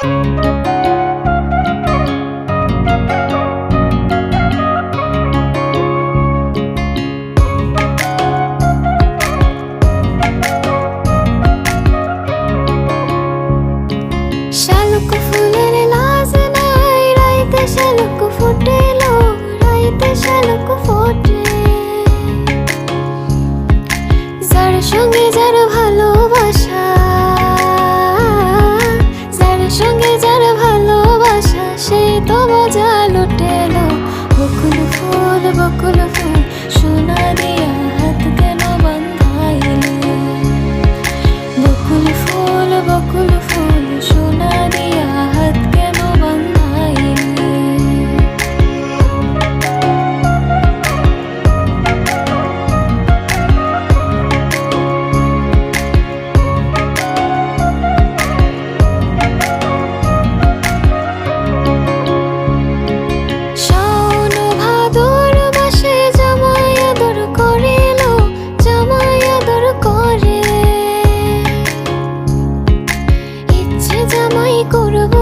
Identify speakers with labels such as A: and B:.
A: শালুক ফুলের লাজ নাই, রাইতে শালুক ফুটেলো, রাইতে শালুক ফোটে। যার সঙ্গে যার ভালোবাসা, যার সঙ্গে যার ভালোবাসা, সে তো মজা লুটেলো। বকুল ফুল সোনা দিয়া হাত কেন বান্ধাইলে? বকুল ফুল সোনা দিয়া হাত কেন বান্ধাইলে? শাওন ভাদর মাসে জামাই আদর করিলো, জামাই আদর করে। ইচ্ছে জামাই করব